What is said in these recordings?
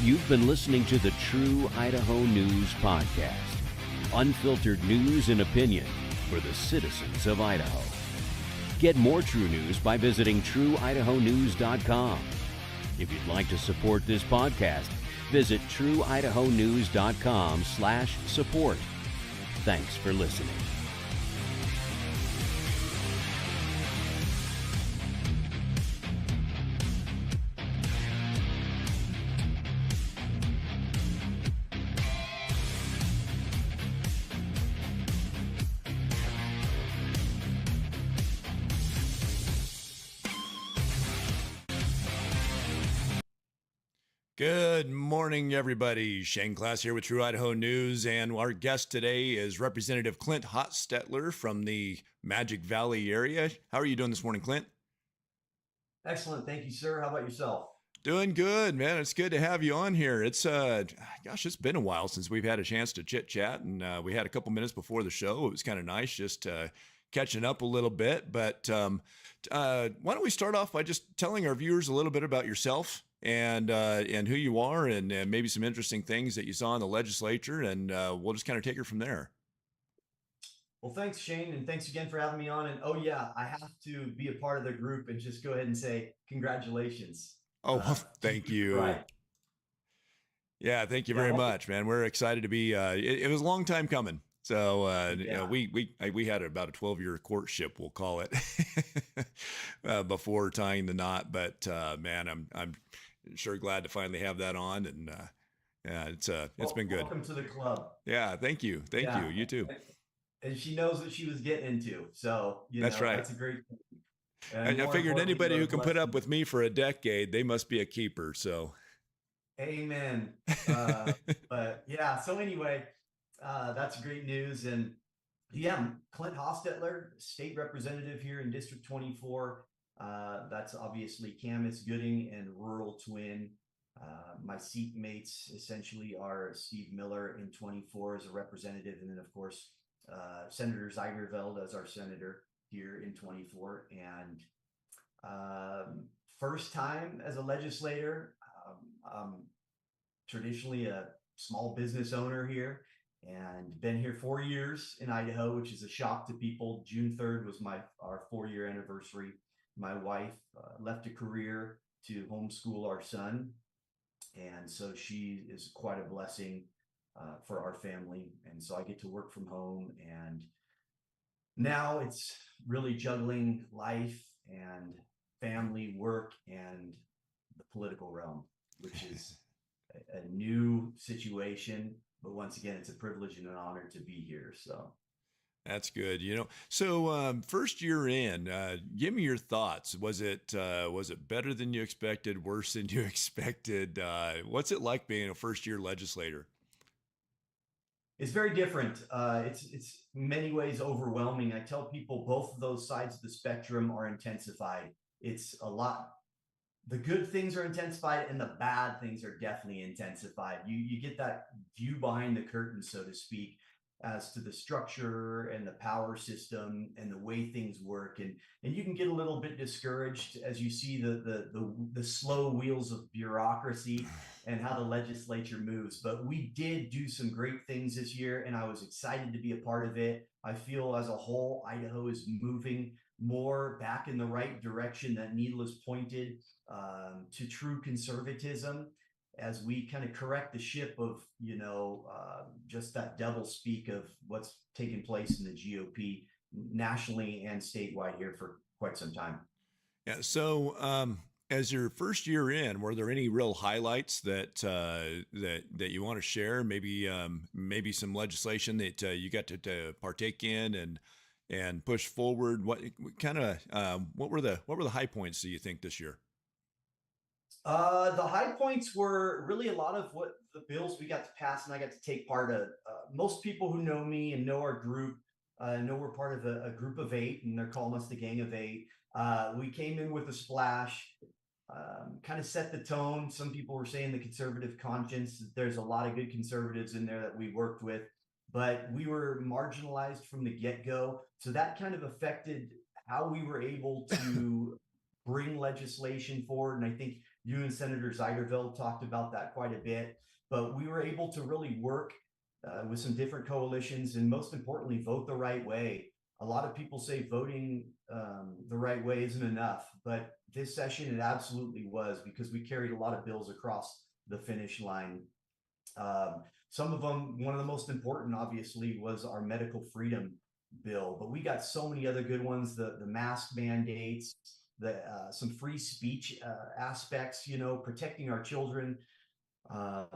You've been listening to the True Idaho News Podcast. Unfiltered news and opinion for the citizens of Idaho. Get more True News by visiting trueidahonews.com. If you'd like to support this podcast, visit trueidahonews.com/support. Thanks for listening. Good morning, everybody. Shane Class here with True Idaho News, and our guest today is Representative Clint Hostetler from the Magic Valley area. How are you doing this morning, Clint? Excellent. Thank you, sir. How about yourself? Doing good, man. It's good to have you on here. It's it's been a while since we've had a chance to chit chat, and we had a couple minutes before the show. It was kind of nice just catching up a little bit. But why don't we start off by just telling our viewers a little bit about yourself and who you are, and maybe some interesting things that you saw in the legislature, and we'll just kind of take her from there. Well, thanks, Shane, and thanks again for having me on. And oh yeah, I have to be a part of the group and just go ahead and say congratulations. Oh, well, thank you. Right. Yeah, thank you very much, man. We're excited to be. It was a long time coming. So you know, we had about a 12-year courtship, we'll call it, before tying the knot. But man, I'm sure glad to finally have that on, and yeah, it's been good. Welcome to the club. Yeah, thank you, thank you. You too. And she knows what she was getting into, so that's right. That's a great thing. And I figured anybody who can put up with me for a decade, they must be a keeper. So, amen. But yeah, so anyway. That's great news. And yeah, Clint Hostetler, state representative here in District 24. That's obviously Camas, Gooding, and rural twin. My seat mates essentially are Steve Miller in 24 as a representative, and then of course Senator Zeigerveld as our senator here in 24. And first time as a legislator, traditionally a small business owner here, and been here 4 years in Idaho, which is a shock to people. June 3rd was our 4-year anniversary. My wife left a career to homeschool our son, and so she is quite a blessing for our family. And so I get to work from home, and now it's really juggling life and family, work, and the political realm, which is a new situation. But once again, it's a privilege and an honor to be here. So that's good. You know, so first year in, give me your thoughts. Was it better than you expected? Worse than you expected? What's it like being a first year legislator? It's very different. It's in many ways overwhelming. I tell people both of those sides of the spectrum are intensified. It's a lot. The good things are intensified, and the bad things are definitely intensified. You get that view behind the curtain, so to speak, as to the structure and the power system and the way things work. And you can get a little bit discouraged as you see the slow wheels of bureaucracy and how the legislature moves. But we did do some great things this year, and I was excited to be a part of it. I feel as a whole, Idaho is moving more back in the right direction that needle is pointed to true conservatism, as we kind of correct the ship of, just that double speak of what's taking place in the GOP nationally and statewide here for quite some time. Yeah. So as your first year in, were there any real highlights that you want to share? Maybe some legislation that you got to partake in and push forward. What were the high points, do you think, this year? The high points were really a lot of what the bills we got to pass and I got to take part of. Most people who know me and know our group know we're part of a group of 8, and they're calling us the Gang of 8. We came in with a splash, kind of set the tone. Some people were saying the conservative conscience. There's a lot of good conservatives in there that we worked with, but we were marginalized from the get-go. So that kind of affected how we were able to bring legislation forward. And I think You and Senator Zeiderveld talked about that quite a bit, but we were able to really work with some different coalitions and most importantly, vote the right way. A lot of people say voting the right way isn't enough, but this session it absolutely was, because we carried a lot of bills across the finish line. Some of them, one of the most important, obviously, was our medical freedom bill, but we got so many other good ones. The mask mandates, the some free speech aspects, protecting our children.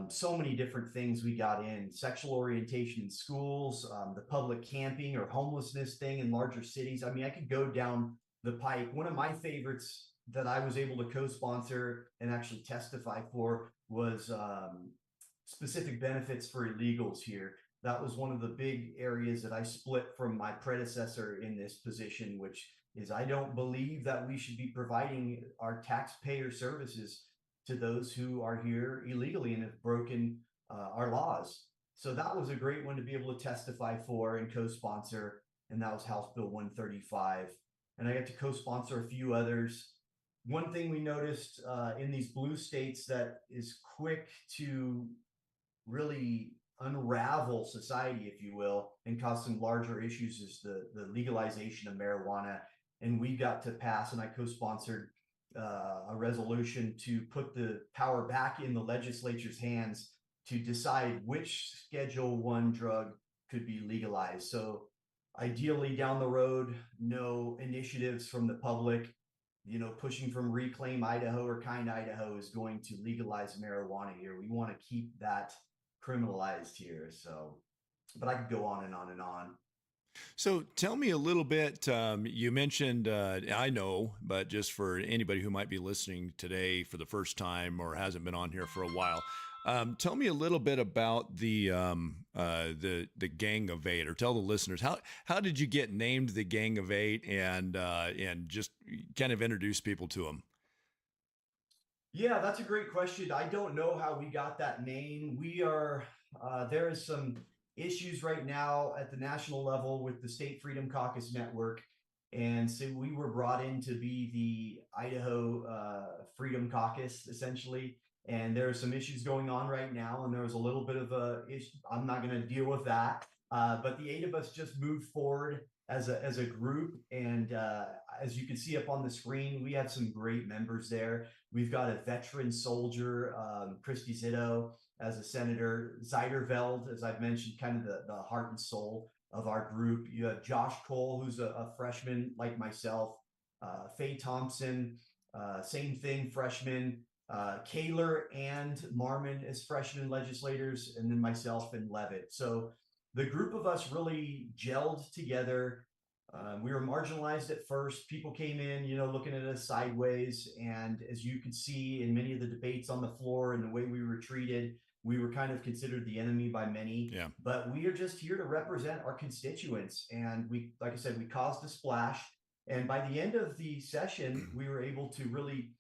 So many different things we got in: sexual orientation in schools, the public camping or homelessness thing in larger cities. I mean, I could go down the pike. One of my favorites that I was able to co-sponsor and actually testify for was specific benefits for illegals here. That was one of the big areas that I split from my predecessor in this position, which is I don't believe that we should be providing our taxpayer services to those who are here illegally and have broken our laws. So that was a great one to be able to testify for and co-sponsor, and that was House Bill 135. And I got to co-sponsor a few others. One thing we noticed in these blue states that is quick to really unravel society, if you will, and cause some larger issues is the legalization of marijuana. And we got to pass, and I co-sponsored a resolution to put the power back in the legislature's hands to decide which Schedule 1 drug could be legalized. So ideally down the road, no initiatives from the public, pushing from Reclaim Idaho or Kind Idaho is going to legalize marijuana here. We want to keep that criminalized here. So, but I could go on and on and on. So tell me a little bit. You mentioned, I know, but just for anybody who might be listening today for the first time or hasn't been on here for a while, tell me a little bit about the Gang of Eight, or tell the listeners how did you get named the Gang of Eight, and just kind of introduce people to them. Yeah, that's a great question. I don't know how we got that name. We are there is some issues right now at the national level with the State Freedom Caucus Network. And so we were brought in to be the Idaho Freedom Caucus, essentially. And there are some issues going on right now. And there was a little bit of a issue. I'm not going to deal with that. But the 8 of us just moved forward as a group. And as you can see up on the screen, we have some great members there. We've got a veteran soldier, Christy Zitto, as a senator, Zeiderveld, as I've mentioned, kind of the heart and soul of our group. You have Josh Cole, who's a freshman like myself, Faye Thompson, same thing, freshman, Kaler and Marmon as freshman legislators, and then myself and Levitt. So the group of us really gelled together. We were marginalized at first. People came in, looking at us sideways. And as you could see in many of the debates on the floor and the way we were treated, we were kind of considered the enemy by many. Yeah. But we are just here to represent our constituents. And we, like I said, we caused a splash. And by the end of the session, we were able to really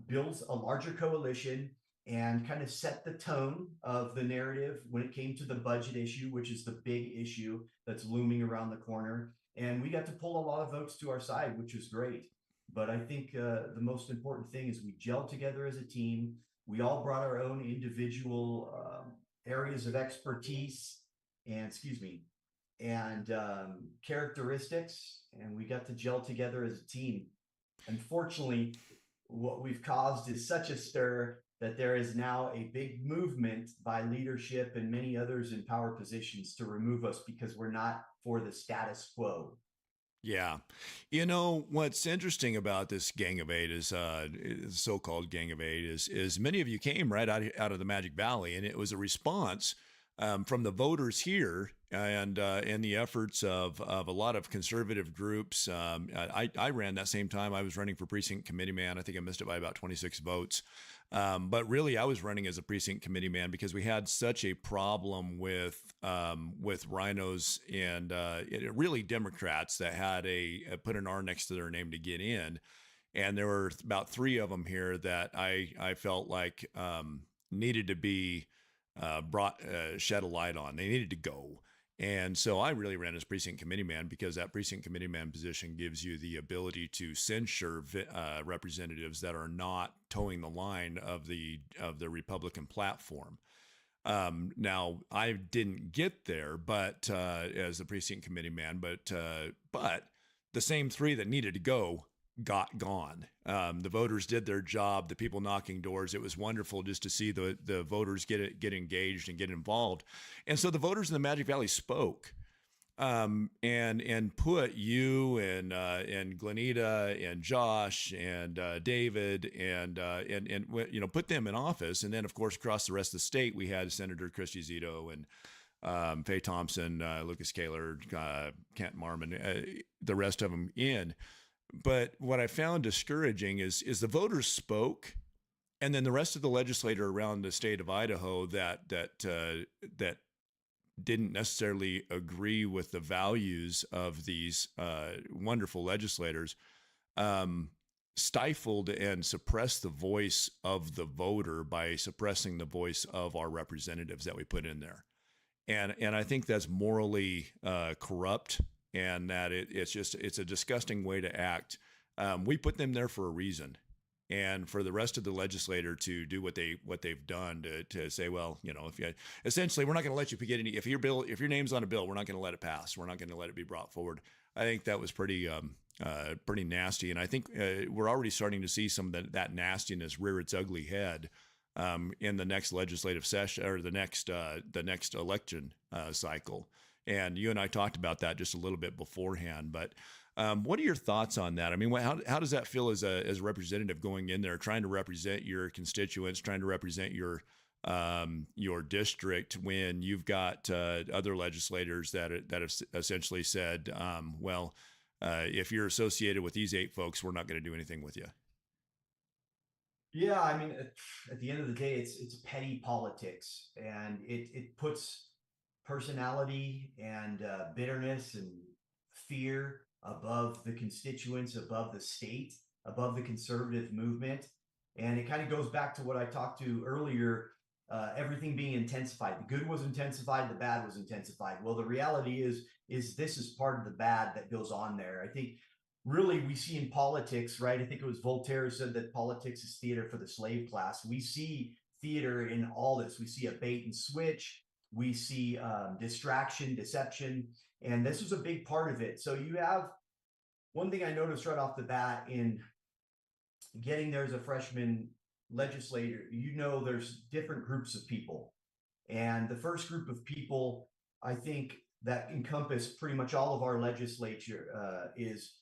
build a larger coalition and kind of set the tone of the narrative when it came to the budget issue, which is the big issue that's looming around the corner. And we got to pull a lot of votes to our side, which was great. But I think the most important thing is we gelled together as a team. We all brought our own individual areas of expertise and, characteristics, and we got to gel together as a team. Unfortunately, what we've caused is such a stir that there is now a big movement by leadership and many others in power positions to remove us because we're not for the status quo. Yeah. What's interesting about this Gang of Eight is, so-called Gang of Eight is many of you came right out of the Magic Valley, and it was a response from the voters here and the efforts of a lot of conservative groups. I ran that same time. I was running for precinct committee man. I think I missed it by about 26 votes. But really, I was running as a precinct committee man because we had such a problem with rhinos and really Democrats that had put an R next to their name to get in. And there were about 3 of them here that I felt like needed to be shed a light on. They needed to go. And so I really ran as precinct committee man because that precinct committee man position gives you the ability to censure representatives that are not towing the line of the Republican platform. Now I didn't get there, but as the precinct committee man, but the same three that needed to go got gone. The voters did their job. The people knocking doors. It was wonderful just to see the voters get engaged and get involved. And so the voters in the Magic Valley spoke, and put you and Glenita and Josh and David and put them in office. And then of course across the rest of the state we had Senator Christy Zito and Faye Thompson, Lucas Kaler, Kent Marmon, the rest of them in. But what I found discouraging is the voters spoke, and then the rest of the legislature around the state of Idaho that didn't necessarily agree with the values of these wonderful legislators stifled and suppressed the voice of the voter by suppressing the voice of our representatives that we put in there. And I think that's morally corrupt, and that it's a disgusting way to act. We put them there for a reason, and for the rest of the legislature to do what they've done to say, well, essentially we're not going to let you get any, if your name's on a bill, we're not going to let it pass. We're not going to let it be brought forward. I think that was pretty nasty, and I think we're already starting to see some of that nastiness rear its ugly head in the next legislative session or the next election cycle. And you and I talked about that just a little bit beforehand, but what are your thoughts on that? I mean, how does that feel as a representative going in there, trying to represent your constituents, trying to represent your district, when you've got other legislators that have essentially said, if you're associated with these 8 folks, we're not going to do anything with you? Yeah, I mean, at the end of the day, it's petty politics, and it puts personality and bitterness and fear above the constituents, above the state, above the conservative movement. And it kind of goes back to what I talked to earlier, everything being intensified. The good was intensified, the bad was intensified. Well, the reality is this is part of the bad that goes on there. I think really we see in politics, right? I think it was Voltaire who said that politics is theater for the slave class. We see theater in all this. We see a bait and switch. We see distraction, deception, and this was a big part of it. So you have one thing I noticed right off the bat in getting there as a freshman legislator, there's different groups of people. And the first group of people, I think, that encompass pretty much all of our legislature is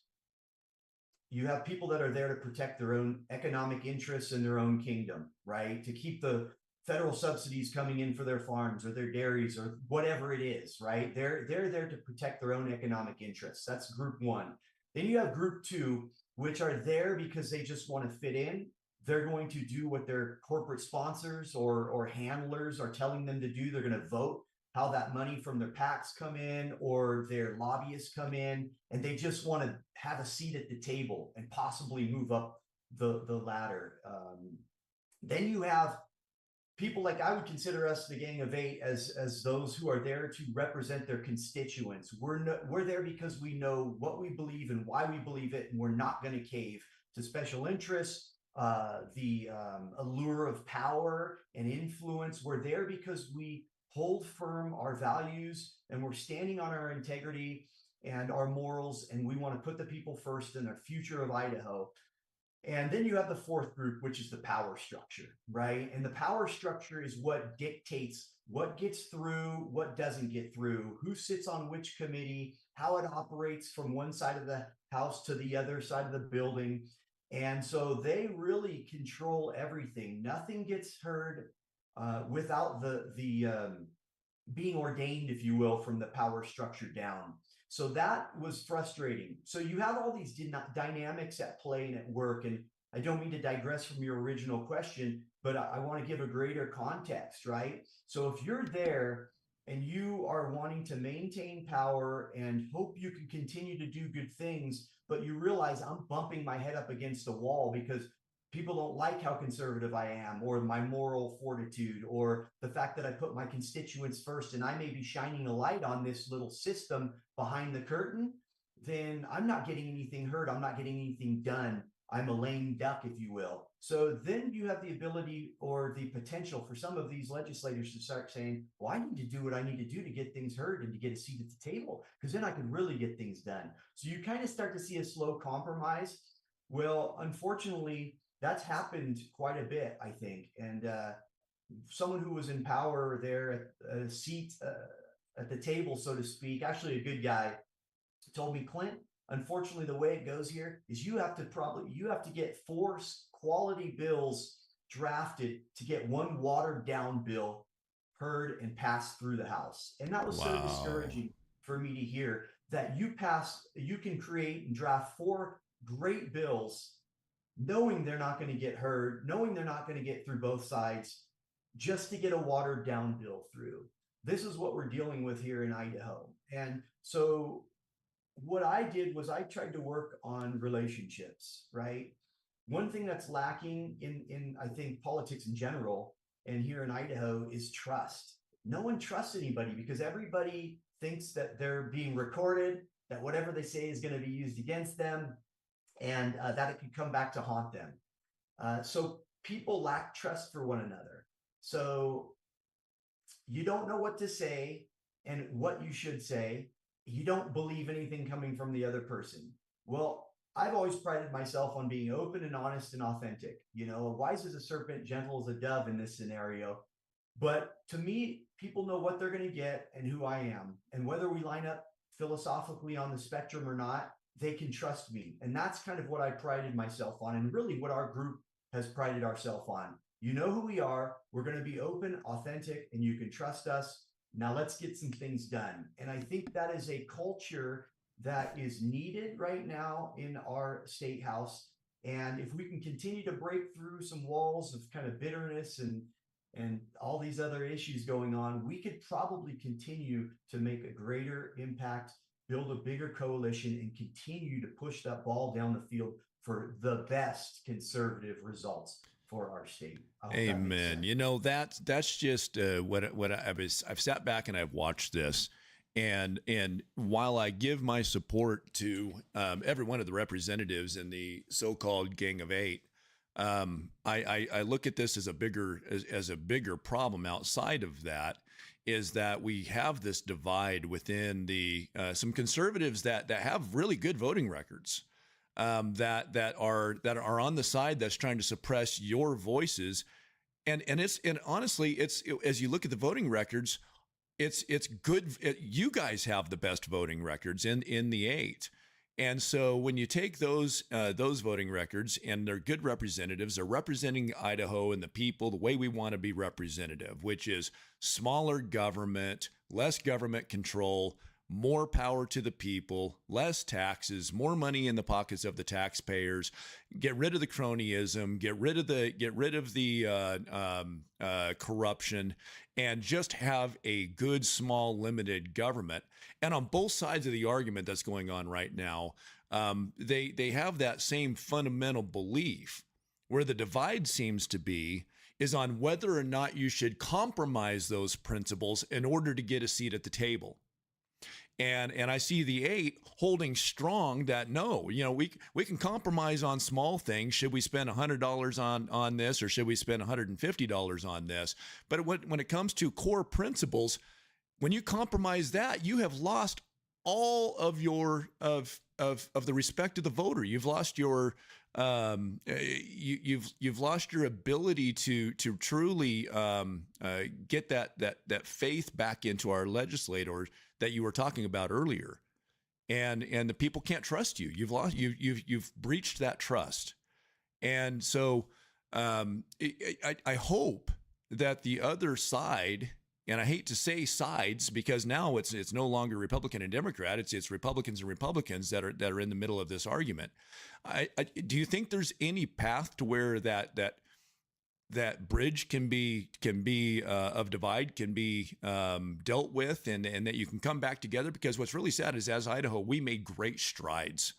you have people that are there to protect their own economic interests in their own kingdom, right? To keep the federal subsidies coming in for their farms or their dairies or whatever it is, right? They're there to protect their own economic interests. That's group one. Then you have group two, which are there because they just want to fit in. They're going to do what their corporate sponsors or handlers are telling them to do. They're going to vote how that money from their PACs come in or their lobbyists come in, and they just want to have a seat at the table and possibly move up the ladder. Then you have people like I would consider us, the Gang of 8, as those who are there to represent their constituents. We're there because we know what we believe and why we believe it, and we're not going to cave to special interests, the allure of power and influence. We're there because we hold firm our values, and we're standing on our integrity and our morals, and we want to put the people first in the future of Idaho. And then you have the fourth group, which is the power structure, right? And the power structure is what dictates what gets through, what doesn't get through, who sits on which committee, how it operates from one side of the house to the other side of the building. And so they really control everything. Nothing gets heard without the being ordained, if you will, from the power structure down. So that was frustrating. So you have all these dynamics at play and at work. And I don't mean to digress from your original question, but I want to give a greater context, right? So if you're there and you are wanting to maintain power and hope you can continue to do good things, but you realize I'm bumping my head up against the wall because people don't like how conservative I am, or my moral fortitude, or the fact that I put my constituents first and I may be shining a light on this little system behind the curtain, then I'm not getting anything heard. I'm not getting anything done. I'm a lame duck, if you will. So then you have the ability or the potential for some of these legislators to start saying, well, I need to do what I need to do to get things heard and to get a seat at the table, because then I can really get things done. So you kind of start to see a slow compromise. Well, unfortunately, that's happened quite a bit, I think. And someone who was in power there at a seat at the table, so to speak, actually a good guy, told me, Clint, unfortunately, the way it goes here is you have to get 4 quality bills drafted to get one watered down bill heard and passed through the House. And that was so discouraging for me to hear, that you can create and draft 4 great bills knowing they're not going to get heard, knowing they're not going to get through both sides, just to get a watered down bill through. This is what we're dealing with here in Idaho. And so what I did was I tried to work on relationships, right? One thing that's lacking in I think politics in general and here in Idaho is trust. No one trusts anybody because everybody thinks that they're being recorded, that whatever they say is going to be used against them, and that it could come back to haunt them. So people lack trust for one another. So you don't know what to say and what you should say. You don't believe anything coming from the other person. Well, I've always prided myself on being open and honest and authentic. You know, wise as a serpent, gentle as a dove in this scenario. But to me, people know what they're going to get and who I am. And whether we line up philosophically on the spectrum or not, they can trust me. And that's kind of what I prided myself on, and really what our group has prided ourselves on. You know who we are. We're going to be open, authentic, and you can trust us. Now let's get some things done. And I think that is a culture that is needed right now in our state house. And if we can continue to break through some walls of kind of bitterness and all these other issues going on, we could probably continue to make a greater impact, build a bigger coalition, and continue to push that ball down the field for the best conservative results for our state. Amen. You know, that's just what I've sat back and I've watched this, and while I give my support to every one of the representatives in the so-called Gang of Eight, I look at this as a bigger problem outside of that, is that we have this divide within the some conservatives that have really good voting records, that are on the side that's trying to suppress your voices, and honestly, it's as you look at the voting records, it's good. You guys have the best voting records in the 8. And so when you take those voting records, and they're good representatives, they're representing Idaho and the people the way we want to be representative, which is smaller government, less government control, more power to the people, less taxes, more money in the pockets of the taxpayers, get rid of the cronyism, get rid of the corruption, and just have a good, small, limited government. And on both sides of the argument that's going on right now, they have that same fundamental belief. Where the divide seems to be is on whether or not you should compromise those principles in order to get a seat at the table. And I see the 8 holding strong that no, you know, we can compromise on small things. Should we spend $100 on this, or should we spend $150 on this? But when it comes to core principles, when you compromise that, you have lost all of your of the respect of the voter. You've lost your you've lost your ability to truly get that faith back into our legislators that you were talking about earlier, and the people can't trust you. You've breached that trust, and so I hope that the other side, and I hate to say sides because now it's no longer Republican and Democrat, it's Republicans and Republicans that are in the middle of this argument. Do you think there's any path to where that bridge can be of divide can be dealt with, and that you can come back together? Because what's really sad is, as Idaho, we made great strides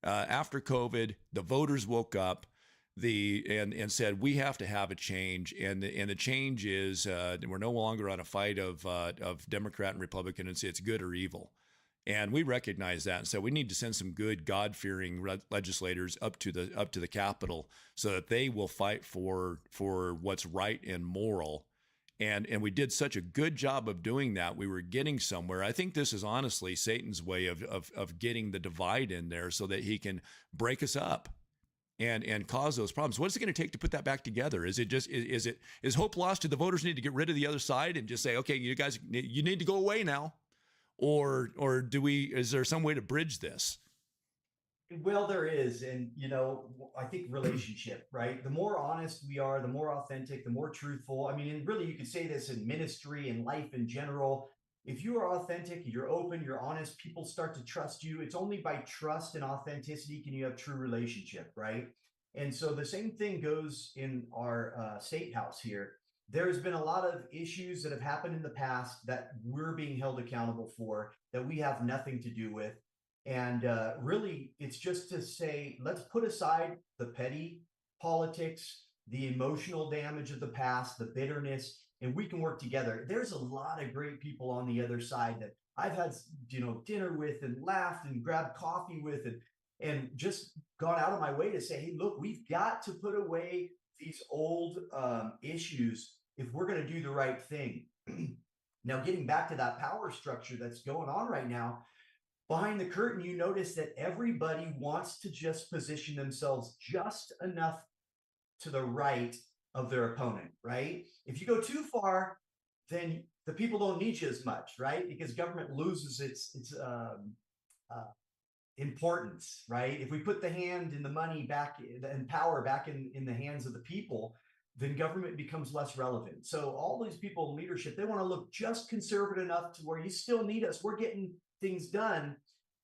after COVID. The voters woke up. and said we have to have a change, and the change is we're no longer on a fight of Democrat and Republican, and say it's good or evil. And we recognize that, and so we need to send some good, God-fearing legislators up to the Capitol so that they will fight for what's right and moral. And we did such a good job of doing that. We were getting somewhere. I think this is honestly Satan's way of getting the divide in there so that he can break us up and cause those problems. What is it going to take to put that back together? Is hope lost? Do the voters need to get rid of the other side and just say, okay, you guys, you need to go away now? Or is there some way to bridge this? Well, there is. And, I think relationship, right? The more honest we are, the more authentic, the more truthful. I mean, and really, you could say this in ministry and life in general. If you are authentic, you're open, you're honest, people start to trust you. It's only by trust and authenticity can you have true relationship, right? And so the same thing goes in our state house here. There's been a lot of issues that have happened in the past that we're being held accountable for, that we have nothing to do with. And really, it's just to say, let's put aside the petty politics, the emotional damage of the past, the bitterness, and we can work together. There's a lot of great people on the other side that I've had, dinner with and laughed and grabbed coffee with and just gone out of my way to say, hey, look, we've got to put away these old issues if we're going to do the right thing. Now, getting back to that power structure that's going on right now, behind the curtain, you notice that everybody wants to just position themselves just enough to the right of their opponent, right? If you go too far, then the people don't need you as much, right? Because government loses its importance, right? If we put the hand and the money back and power back in the hands of the people, then government becomes less relevant. So all these people in leadership, they want to look just conservative enough to where you still need us. We're getting things done,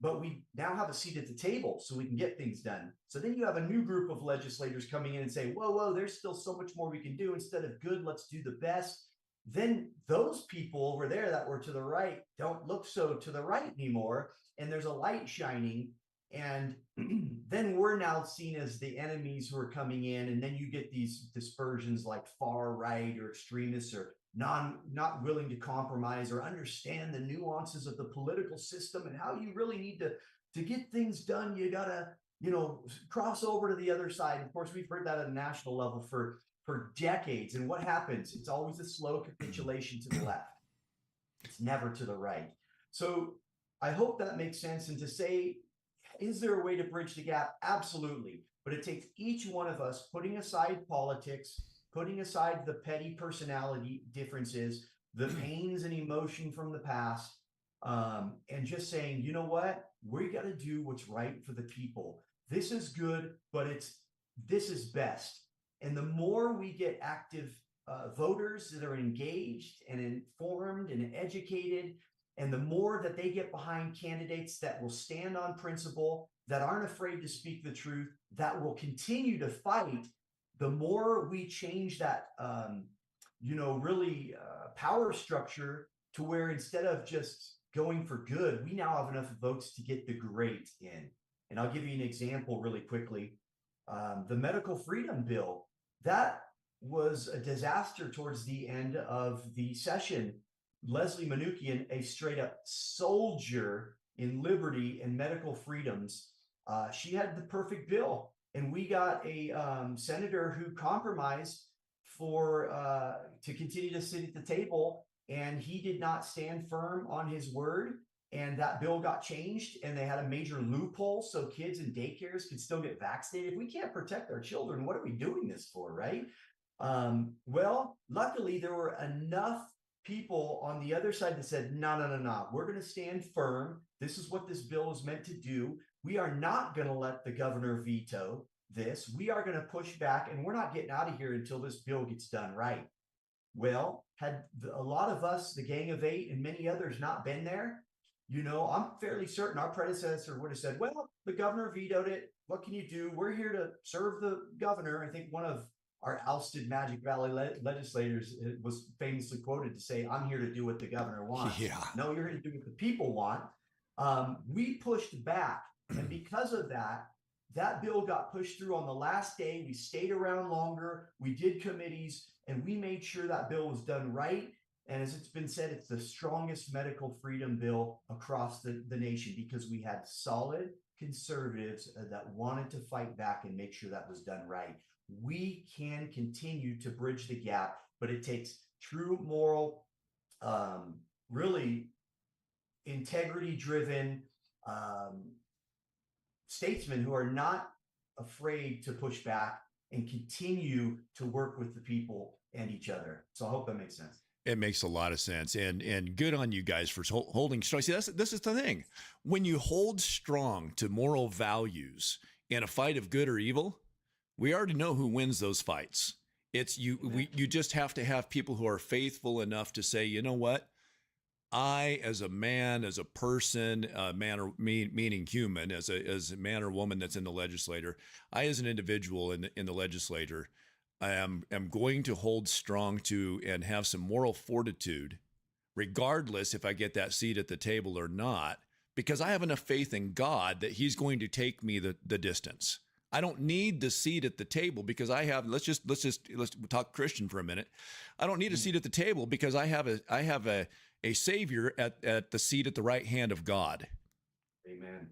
but we now have a seat at the table so we can get things done. So then you have a new group of legislators coming in and say, whoa, there's still so much more we can do. Instead of good, let's do the best. Then those people over there that were to the right don't look so to the right anymore. And there's a light shining. And then we're now seen as the enemies who are coming in. And then you get these dispersions like far right or extremists or not willing to compromise or understand the nuances of the political system and how you really need to get things done. You gotta, cross over to the other side. Of course, we've heard that at a national level for decades. And what happens? It's always a slow capitulation to the left. It's never to the right. So I hope that makes sense. And to say, is there a way to bridge the gap? Absolutely. But it takes each one of us putting aside politics, putting aside the petty personality differences, the pains and emotion from the past, and just saying, you know what? We got to do what's right for the people. This is good, but this is best. And the more we get active voters that are engaged and informed and educated, and the more that they get behind candidates that will stand on principle, that aren't afraid to speak the truth, that will continue to fight, the more we change that, power structure to where instead of just going for good, we now have enough votes to get the great in. And I'll give you an example really quickly. The medical freedom bill, that was a disaster towards the end of the session. Leslie Manookian, a straight up soldier in liberty and medical freedoms, she had the perfect bill. And we got a senator who compromised to continue to sit at the table, and he did not stand firm on his word. And that bill got changed, and they had a major loophole so kids in daycares could still get vaccinated. If we can't protect our children, what are we doing this for, right? Well, luckily there were enough people on the other side that said, no, we're going to stand firm. This is what this bill is meant to do. We are not going to let the governor veto this. We are going to push back, and we're not getting out of here until this bill gets done right. Well, had a lot of us, the Gang of Eight and many others, not been there, I'm fairly certain our predecessor would have said, well, the governor vetoed it. What can you do? We're here to serve the governor. I think one of our ousted Magic Valley legislators was famously quoted to say, I'm here to do what the governor wants. Yeah. No, you're here to do what the people want. We pushed back. And because of that, that bill got pushed through on the last day. We stayed around longer. We did committees, and we made sure that bill was done right. And as it's been said, it's the strongest medical freedom bill across the nation, because we had solid conservatives that wanted to fight back and make sure that was done right. We can continue to bridge the gap, but it takes true moral, really integrity driven statesmen who are not afraid to push back and continue to work with the people and each other. So I hope that makes sense. It makes a lot of sense, and good on you guys for holding strong. See, this is the thing. When you hold strong to moral values in a fight of good or evil, we already know who wins those fights. It's you. You just have to have people who are faithful enough to say, you know what, I, as a man, as a person, man or meaning human, as a man or woman that's in the legislature, I, as an individual in the legislature, I am going to hold strong to and have some moral fortitude, regardless if I get that seat at the table or not, because I have enough faith in God that He's going to take me the distance. I don't need the seat at the table because I have. Let's talk Christian for a minute. I don't need a seat at the table because I have a Savior at the seat at the right hand of God. Amen.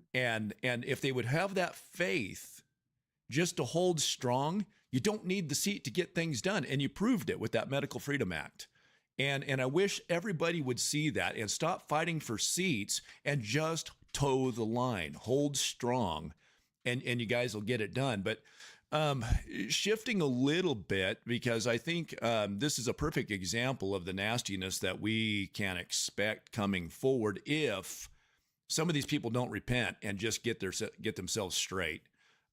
And if they would have that faith just to hold strong, you don't need the seat to get things done. And you proved it with that Medical Freedom Act. And I wish everybody would see that and stop fighting for seats and just toe the line, hold strong, and you guys will get it done. But shifting a little bit, because I think this is a perfect example of the nastiness that we can expect coming forward if some of these people don't repent and just get themselves straight.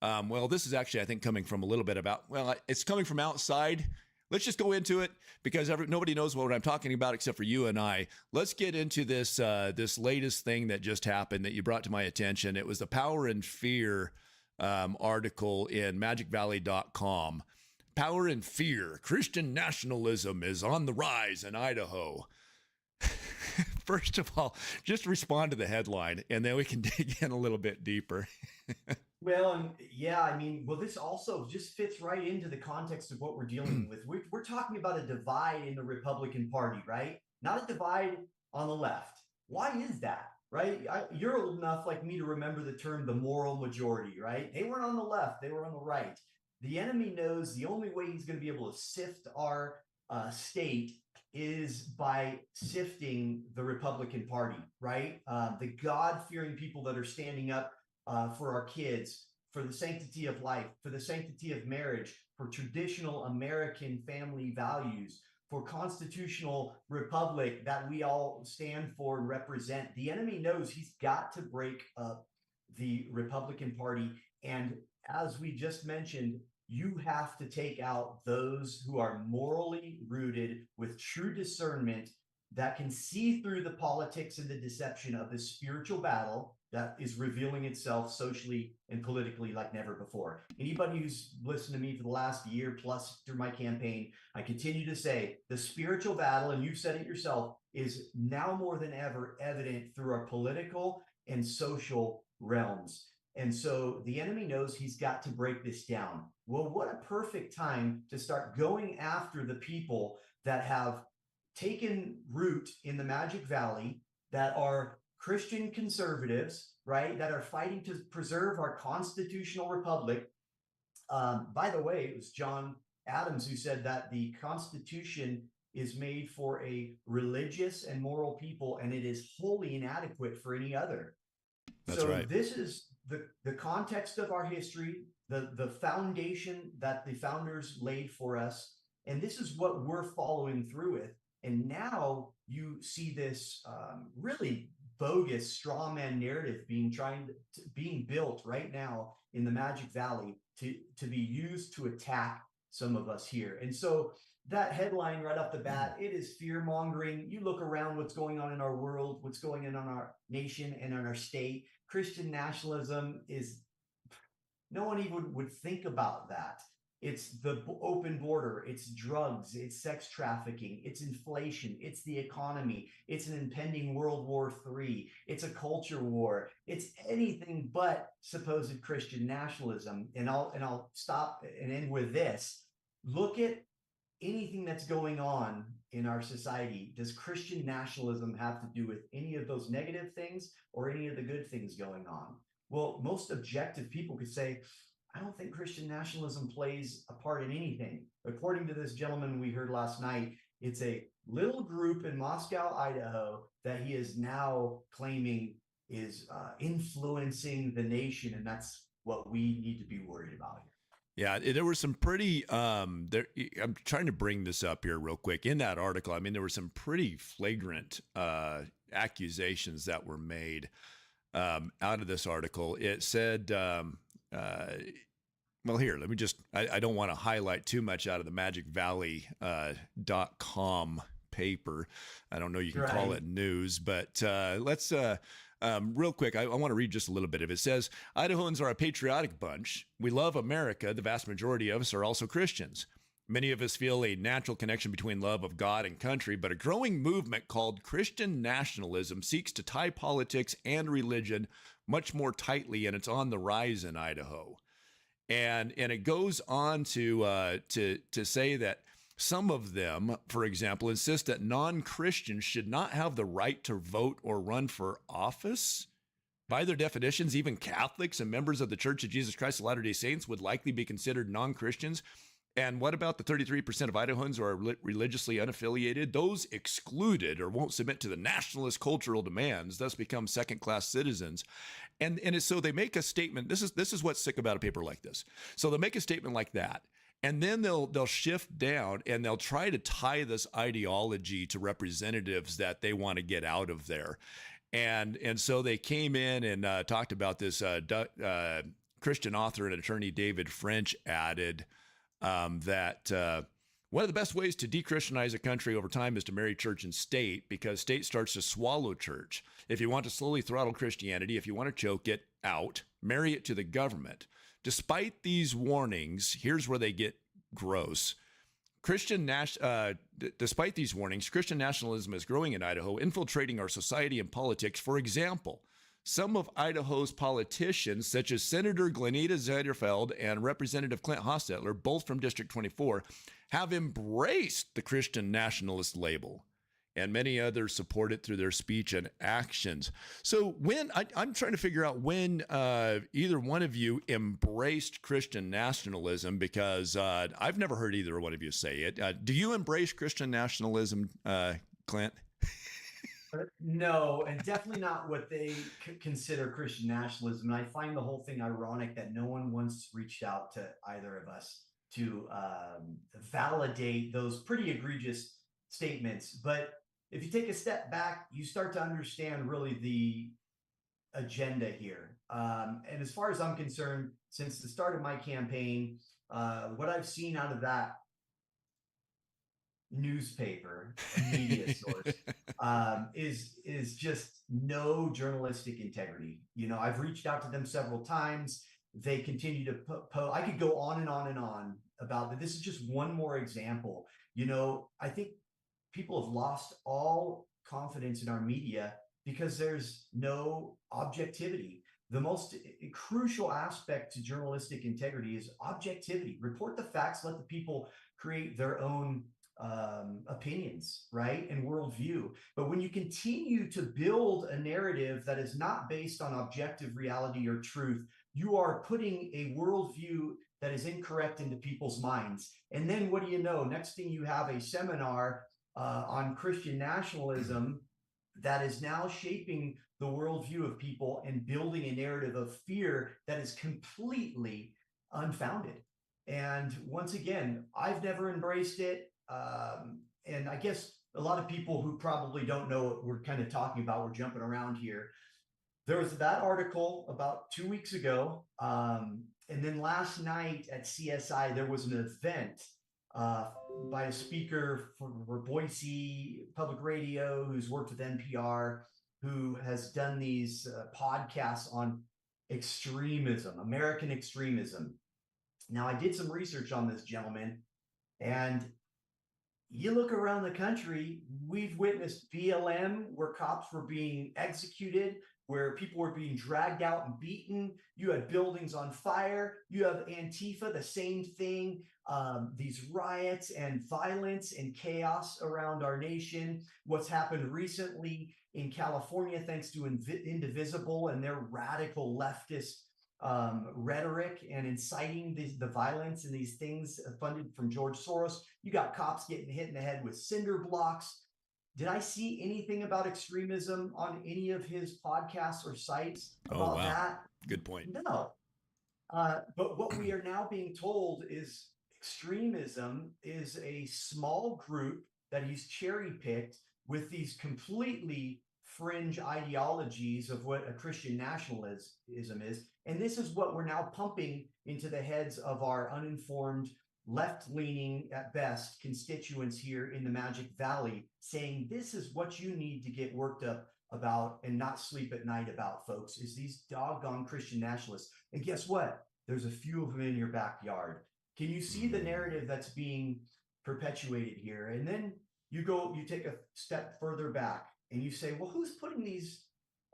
Well, this is actually, I think, coming from a little bit about, it's coming from outside. Let's just go into it because nobody knows what I'm talking about except for you and I. Let's get into this latest thing that just happened that you brought to my attention. It was the Power and Fear article in magicvalley.com. Power and Fear. Christian nationalism is on the rise in Idaho. First of all, just respond to the headline, and then we can dig in a little bit deeper. Well, and yeah, I mean, this also just fits right into the context of what we're dealing with. We're talking about a divide in the Republican Party, right? Not a divide on the left. Why is that, right? You're old enough like me to remember the term the moral majority, right? They weren't on the left, they were on the right. The enemy knows the only way he's going to be able to sift our state is by sifting the Republican Party, right? The God-fearing people that are standing up for our kids, for the sanctity of life, for the sanctity of marriage, for traditional American family values, for constitutional republic that we all stand for and represent. The enemy knows he's got to break up the Republican Party. And as we just mentioned, you have to take out those who are morally rooted with true discernment that can see through the politics and the deception of this spiritual battle that is revealing itself socially and politically like never before. Anybody who's listened to me for the last year plus through my campaign, I continue to say the spiritual battle, and you've said it yourself, is now more than ever evident through our political and social realms. And so the enemy knows he's got to break this down. Well, what a perfect time to start going after the people that have taken root in the Magic Valley, that are Christian conservatives, right, that are fighting to preserve our constitutional republic. By the way, it was John Adams who said that the Constitution is made for a religious and moral people, and it is wholly inadequate for any other. That's right. This is the context of our history, the foundation that the founders laid for us, and this is what we're following through with. And now you see this really bogus straw man narrative being built right now in the Magic Valley to be used to attack some of us here. And so that headline right off the bat, it is fear mongering. You look around what's going on in our world, what's going on in our nation and in our state. Christian nationalism is, no one even would think about that. It's the open border, it's drugs, it's sex trafficking, it's inflation, it's the economy, it's an impending World War III, it's a culture war, it's anything but supposed Christian nationalism. And I'll stop and end with this. Look at anything that's going on in our society. Does Christian nationalism have to do with any of those negative things or any of the good things going on? Well, most objective people could say, I don't think Christian nationalism plays a part in anything. According to this gentleman we heard last night, it's a little group in Moscow, Idaho, that he is now claiming is influencing the nation. And that's what we need to be worried about here. Yeah, there were some pretty, I'm trying to bring this up here real quick. In that article, I mean, there were some pretty flagrant accusations that were made out of this article. It said, well, here, let me just, I don't want to highlight too much out of the magicvalley.com paper. I don't know, you can call it news, but let's, real quick, I want to read just a little bit of it. It says, Idahoans are a patriotic bunch. We love America. The vast majority of us are also Christians. Many of us feel a natural connection between love of God and country, but a growing movement called Christian nationalism seeks to tie politics and religion much more tightly, and it's on the rise in Idaho. And it goes on to say that some of them, for example, insist that non-Christians should not have the right to vote or run for office. By their definitions, even Catholics and members of the Church of Jesus Christ of Latter-day Saints would likely be considered non-Christians. And what about the 33% of Idahoans who are religiously unaffiliated? Those excluded or won't submit to the nationalist cultural demands, thus become second-class citizens. And so they make a statement. This is what's sick about a paper like this. So they'll make a statement like that, and then they'll shift down and they'll try to tie this ideology to representatives that they want to get out of there. And so they came in and talked about this. Christian author and attorney David French added that one of the best ways to de-Christianize a country over time is to marry church and state, because state starts to swallow church. If you want to slowly throttle Christianity, if you want to choke it out, marry it to the government. Despite these warnings, here's where they get gross. Despite these warnings, Christian nationalism is growing in Idaho, infiltrating our society and politics. For example, some of Idaho's politicians, such as Senator Glenita Zetterfeld and Representative Clint Hostetler, both from District 24, have embraced the Christian nationalist label, and many others support it through their speech and actions. So I'm trying to figure out when either one of you embraced Christian nationalism, because I've never heard either one of you say it. Do you embrace Christian nationalism, Clint? No, and definitely not what they consider Christian nationalism. And I find the whole thing ironic that no one once reached out to either of us to validate those pretty egregious statements. But if you take a step back, you start to understand really the agenda here. And as far as I'm concerned, since the start of my campaign, what I've seen out of that newspaper media source is just no journalistic integrity. You know, I've reached out to them several times. They continue to I could go on and on and on about that. This is just one more example. You know, I think people have lost all confidence in our media because there's no objectivity. The most crucial aspect to journalistic integrity is objectivity. Report the facts, let the people create their own opinions, right, and worldview. But when you continue to build a narrative that is not based on objective reality or truth, you are putting a worldview that is incorrect into people's minds. And then what do you know? Next thing you have a seminar on Christian nationalism that is now shaping the worldview of people and building a narrative of fear that is completely unfounded. And once again, I've never embraced it. And I guess a lot of people who probably don't know what we're kind of talking about, we're jumping around here. There was that article about 2 weeks ago. And then last night at CSI, there was an event by a speaker for Boise Public Radio who's worked with NPR, who has done these podcasts on extremism, American extremism. Now, I did some research on this gentleman, and you look around the country, we've witnessed BLM where cops were being executed, where people were being dragged out and beaten. You had buildings on fire. You have Antifa, the same thing. These riots and violence and chaos around our nation. What's happened recently in California, thanks to Indivisible and their radical leftist rhetoric and inciting the violence and these things funded from George Soros. You got cops getting hit in the head with cinder blocks. Did I see anything about extremism on any of his podcasts or sites about that? Good point. No. But what we are now being told is extremism is a small group that he's cherry picked with these completely fringe ideologies of what a Christian nationalism is. And this is what we're now pumping into the heads of our uninformed, left-leaning at best constituents here in the Magic Valley, saying this is what you need to get worked up about and not sleep at night about, folks, is these doggone Christian nationalists. And guess what? There's a few of them in your backyard. Can you see the narrative that's being perpetuated here? And then you take a step further back and you say, well, who's putting these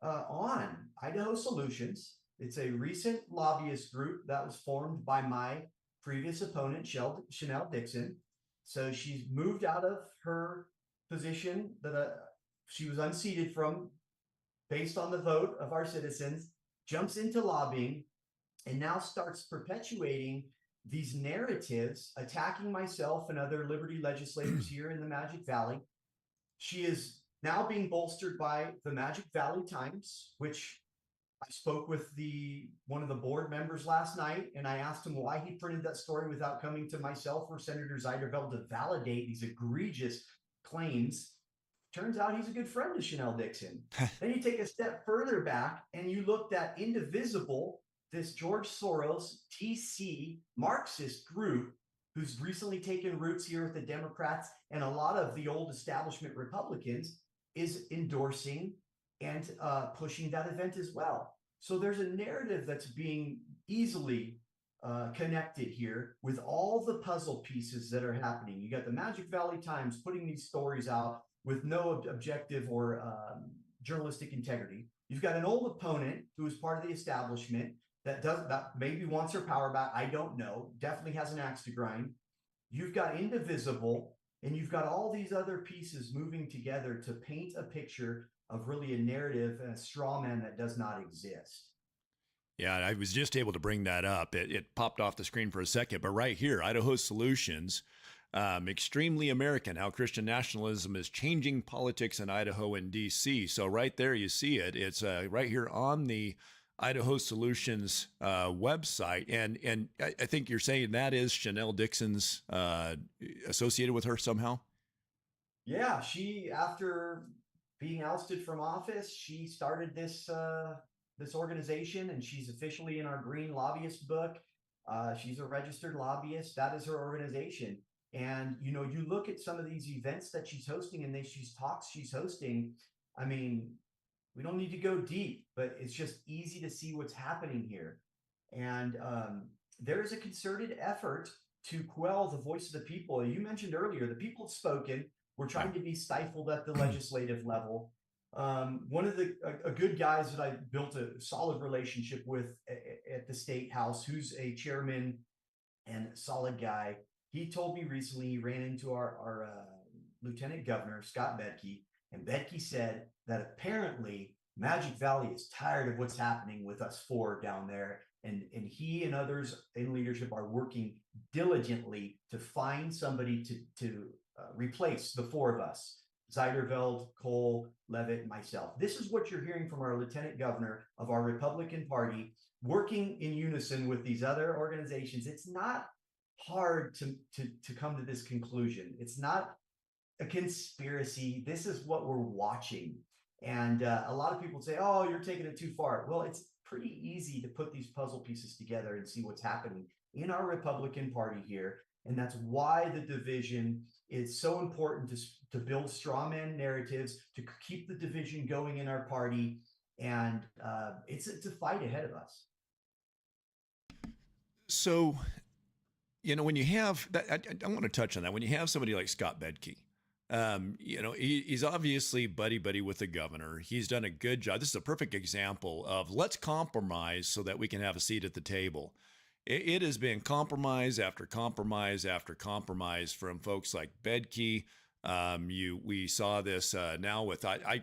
on? Idaho Solutions. It's a recent lobbyist group that was formed by my previous opponent, Chanel Dixon. So she's moved out of her position that she was unseated from based on the vote of our citizens, jumps into lobbying, and now starts perpetuating these narratives, attacking myself and other liberty legislators here in the Magic Valley. She is now being bolstered by the Magic Valley Times, which I spoke with one of the board members last night, and I asked him why he printed that story without coming to myself or Senator Zeiderveld to validate these egregious claims. Turns out he's a good friend of Chanel Dixon. Then you take a step further back and you looked at Indivisible, this George Soros TC Marxist group who's recently taken roots here with the Democrats and a lot of the old establishment Republicans, is endorsing and pushing that event as well. So there's a narrative that's being easily connected here with all the puzzle pieces that are happening. You got the Magic Valley Times putting these stories out with no objective or journalistic integrity. You've got an old opponent who is part of the establishment that maybe wants her power back. I don't know. Definitely has an axe to grind. You've got Indivisible, and you've got all these other pieces moving together to paint a picture of really a narrative and a straw man that does not exist. Yeah, I was just able to bring that up. It popped off the screen for a second, but right here, Idaho Solutions, extremely American, how Christian nationalism is changing politics in Idaho and D.C. So right there, you see it. It's right here on the Idaho Solutions website. And I think you're saying that is Chanel Dixon's associated with her somehow? Yeah, she, after being ousted from office, she started this organization, and she's officially in our green lobbyist book. She's a registered lobbyist. That is her organization. And, you look at some of these events that she's hosting and these talks she's hosting. I mean, we don't need to go deep, but it's just easy to see what's happening here. And there is a concerted effort to quell the voice of the people. You mentioned earlier, the people have spoken. We're trying to be stifled at the legislative level. One of the good guys that I built a solid relationship with at the State House, who's a chairman and solid guy, he told me recently he ran into our Lieutenant Governor, Scott Bedke, and Bedke said that apparently Magic Valley is tired of what's happening with us four down there. And he and others in leadership are working diligently to find somebody to replace the four of us, Zeiderveld, Cole, Levitt, and myself. This is what you're hearing from our Lieutenant Governor of our Republican Party, working in unison with these other organizations. It's not hard to come to this conclusion. It's not a conspiracy. This is what we're watching. And a lot of people say, oh, you're taking it too far. Well, it's pretty easy to put these puzzle pieces together and see what's happening in our Republican Party here. And that's why the division is so important to build straw man narratives, to keep the division going in our party. And it's a fight ahead of us. So when you have that, I want to touch on that. When you have somebody like Scott Bedke, he's obviously buddy with the governor. He's done a good job. This is a perfect example of let's compromise so that we can have a seat at the table. It has been compromise after compromise after compromise from folks like Bedke. We saw this now with I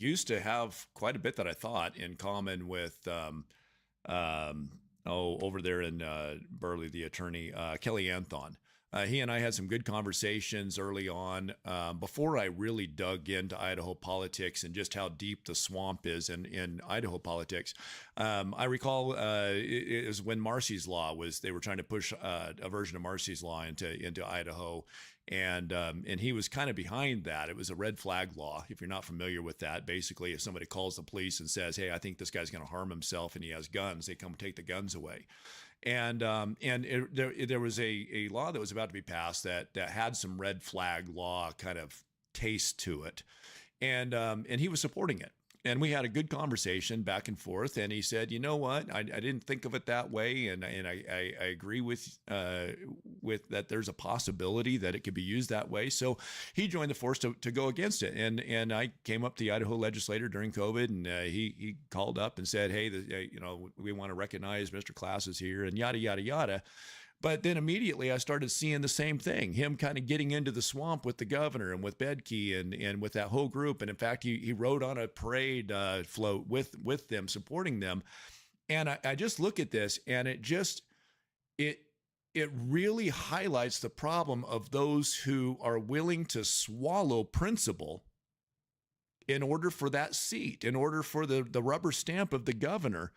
used to have quite a bit that I thought in common with over there in Burley, the attorney, Kelly Anthon. He and I had some good conversations early on before I really dug into Idaho politics and just how deep the swamp is in Idaho politics. I recall it was when Marcy's Law they were trying to push a version of Marcy's Law into Idaho. And he was kind of behind that. It was a red flag law. If you're not familiar with that, basically, if somebody calls the police and says, "Hey, I think this guy's going to harm himself and he has guns," they come take the guns away. And there was a law that was about to be passed that had some red flag law kind of taste to it, and he was supporting it. And we had a good conversation back and forth. And he said, "You know what? I didn't think of it that way, and I agree with that. There's a possibility that it could be used that way." So he joined the force to go against it. And I came up to the Idaho legislator during COVID, and he called up and said, "Hey, we want to recognize Mr. Class is here," and yada yada yada. But then immediately I started seeing the same thing, him kind of getting into the swamp with the governor and with Bedke and with that whole group. And in fact, he rode on a parade float with them, supporting them. And I just look at this, and it really highlights the problem of those who are willing to swallow principle in order for that seat, in order for the rubber stamp of the governor.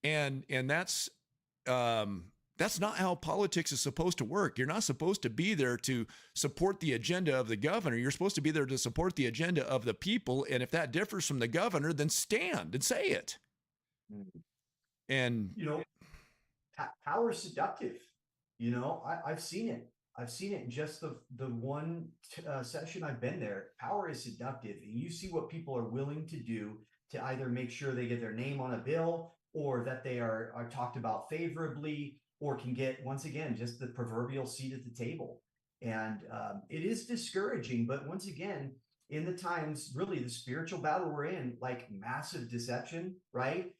And that's not how politics is supposed to work. You're not supposed to be there to support the agenda of the governor. You're supposed to be there to support the agenda of the people. And if that differs from the governor, then stand and say it. And power is seductive. I've seen it. I've seen it in just the one session I've been there. Power is seductive, and you see what people are willing to do to either make sure they get their name on a bill, or that they are talked about favorably, or can get, once again, just the proverbial seat at the table. And it is discouraging, but once again, in the times, really the spiritual battle we're in, like massive deception, right?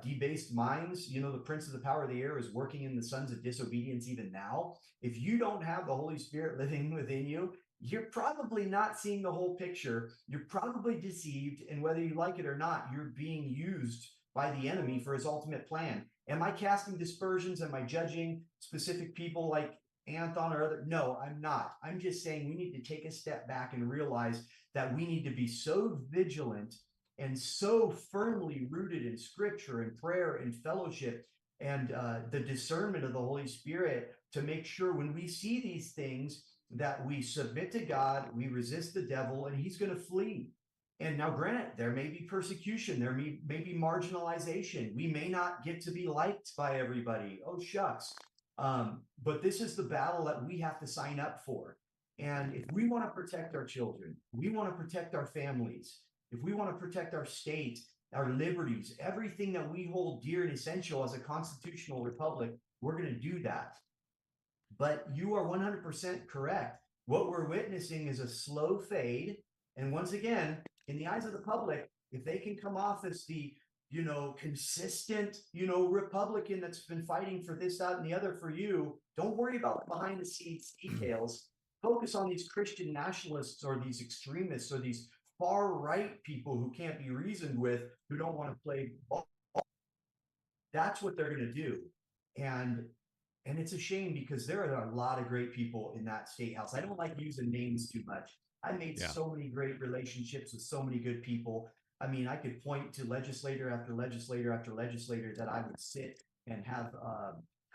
Debased minds, the prince of the power of the air is working in the sons of disobedience even now. If you don't have the Holy Spirit living within you, you're probably not seeing the whole picture. You're probably deceived, and whether you like it or not, you're being used by the enemy for his ultimate plan. Am I casting dispersions? Am I judging specific people like Anthon or other? No, I'm not. I'm just saying we need to take a step back and realize that we need to be so vigilant and so firmly rooted in scripture and prayer and fellowship and the discernment of the Holy Spirit to make sure when we see these things that we submit to God, we resist the devil, and he's going to flee. And now, granted, there may be persecution, there may be marginalization. We may not get to be liked by everybody. Oh, shucks. But this is the battle that we have to sign up for. And if we want to protect our children, we want to protect our families, if we want to protect our state, our liberties, everything that we hold dear and essential as a constitutional republic, we're going to do that. But you are 100% correct. What we're witnessing is a slow fade. And once again, in the eyes of the public, if they can come off as the, consistent, Republican that's been fighting for this, that, and the other for you, don't worry about the behind the scenes details. Focus on these Christian nationalists or these extremists or these far right people who can't be reasoned with, who don't want to play ball. That's what they're going to do. And it's a shame, because there are a lot of great people in that state house. I don't like using names too much. I made so many great relationships with so many good people. I mean, I could point to legislator after legislator after legislator that I would sit and have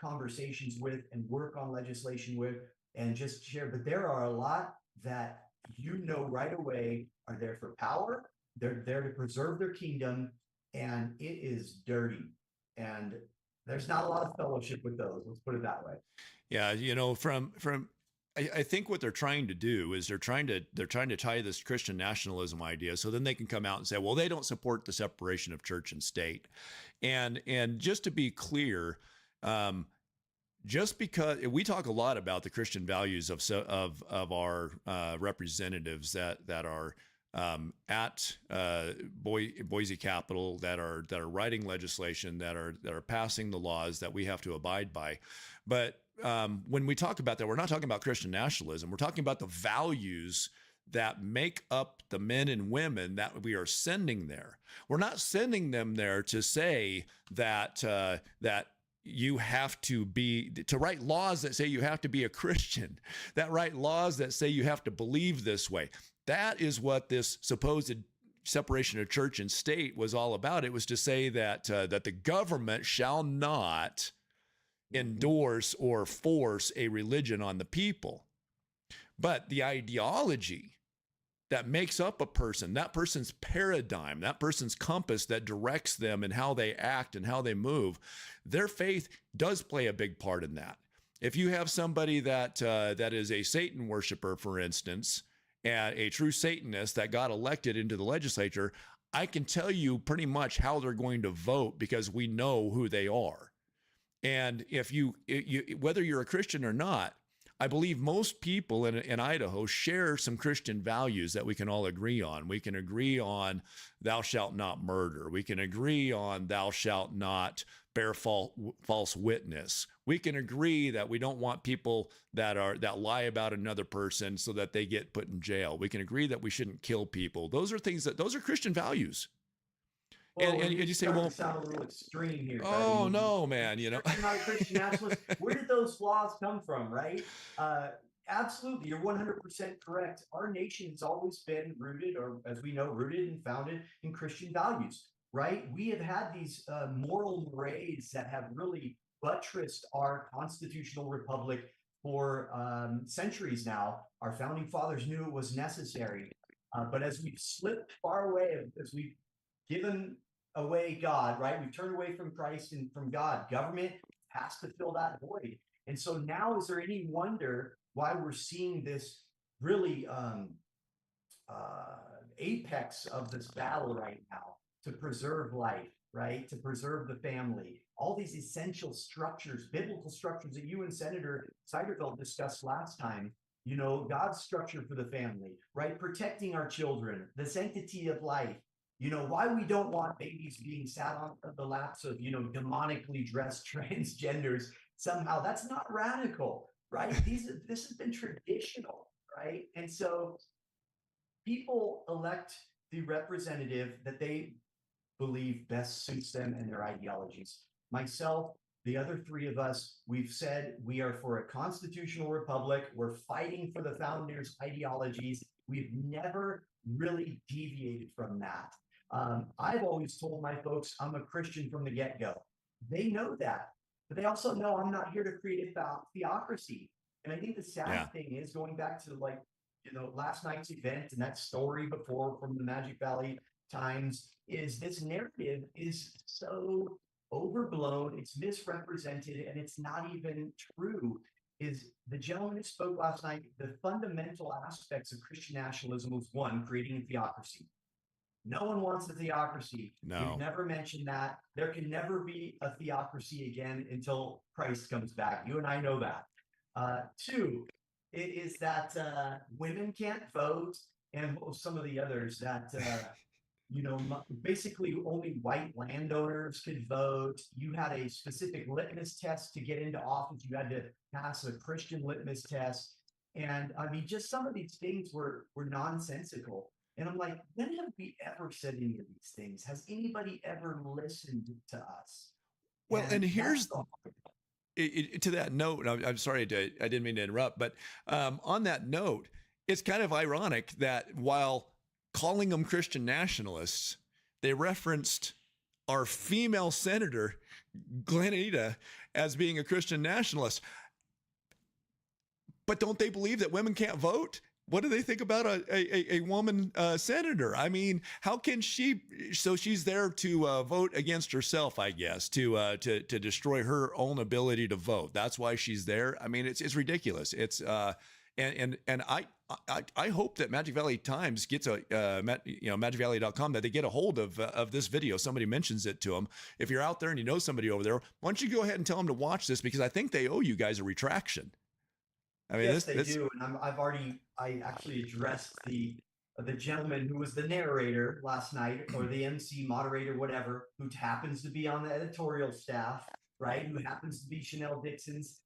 conversations with and work on legislation with and just share. But there are a lot that right away are there for power. They're there to preserve their kingdom, and it is dirty. And there's not a lot of fellowship with those. Let's put it that way. Yeah, I think what they're trying to do is they're trying to tie this Christian nationalism idea, so then they can come out and say, well, they don't support the separation of church and state. And just to be clear, just because we talk a lot about the Christian values of our representatives that are at Boise Capitol, that are writing legislation, that are passing the laws that we have to abide by, but when we talk about that, we're not talking about Christian nationalism. We're talking about the values that make up the men and women that we are sending there. We're not sending them there to say that that you have to write laws that say you have to be a Christian, that write laws that say you have to believe this way. That is what this supposed separation of church and state was all about. It was to say that that the government shall not endorse or force a religion on the people. But the ideology that makes up a person, that person's paradigm, that person's compass that directs them and how they act and how they move, their faith does play a big part in that. If you have somebody that is a Satan worshiper, for instance, and a true Satanist that got elected into the legislature, I can tell you pretty much how they're going to vote because we know who they are. And if you whether you're a Christian or not, I believe most people in Idaho share some Christian values that we can all agree on. We can agree on thou shalt not murder. We can agree on thou shalt not bear false witness. We can agree that we don't want people that lie about another person so that they get put in jail. We can agree that we shouldn't kill people. Those are Christian values. Well, and you say, well, sound a little extreme here. Oh, no, man, You're not a Christian nationalist. Where did those laws come from, right? Absolutely, you're 100% correct. Our nation has always been rooted, or as we know, rooted and founded in Christian values, right? We have had these moral mores that have really buttressed our constitutional republic for centuries now. Our founding fathers knew it was necessary. But as we've slipped far away, as we've given away God, right? We've turned away from Christ and from God. Government has to fill that void. And so now, is there any wonder why we're seeing this really apex of this battle right now to preserve life, right? To preserve the family, all these essential structures, biblical structures that you and Senator Seiderfeld discussed last time, you know, God's structure for the family, right? Protecting our children, the sanctity of life. You know, why we don't want babies being sat on the laps of, you know, demonically dressed transgenders somehow. That's not radical, right? This has been traditional, right? And so people elect the representative that they believe best suits them and their ideologies. Myself, the other three of us, we've said we are for a constitutional republic. We're fighting for the founders' ideologies. We've never really deviated from that. I've always told my folks I'm a Christian from the get-go. They know that, but they also know I'm not here to create a theocracy. And I think the sad thing is, going back to, like, you know, last night's event and that story before from the Magic Valley Times, is this narrative is so overblown, it's misrepresented, and it's not even true. Is the gentleman who spoke last night, the fundamental aspects of Christian nationalism was, one, creating a theocracy. No one wants a theocracy. No. We've never mentioned that. There can never be a theocracy again until Christ comes back. You and I know that. Two, it is that women can't vote, and some of the others that, you know, basically only white landowners could vote. You had a specific litmus test to get into office. You had to pass a Christian litmus test. And I mean, just some of these things were nonsensical. And I'm like, when have we ever said any of these things? Has anybody ever listened to us? Well, and here's to that note, I'm sorry, I didn't mean to interrupt, but on that note, it's kind of ironic that while calling them Christian nationalists, they referenced our female senator, Glenita, as being a Christian nationalist. But don't they believe that women can't vote? What do they think about a woman senator? I mean, how can she? So she's there to vote against herself, I guess, to destroy her own ability to vote. That's why she's there. I mean, it's ridiculous. It's and I hope that Magic Valley Times gets magicvalley.com, that they get a hold of this video. Somebody mentions it to them. If you're out there and you know somebody over there, why don't you go ahead and tell them to watch this, because I think they owe you guys a retraction. I mean, yes, they do, and I actually addressed the gentleman who was the narrator last night, or the MC, moderator, whatever, who happens to be on the editorial staff, right? Who happens to be Chanel Dixon's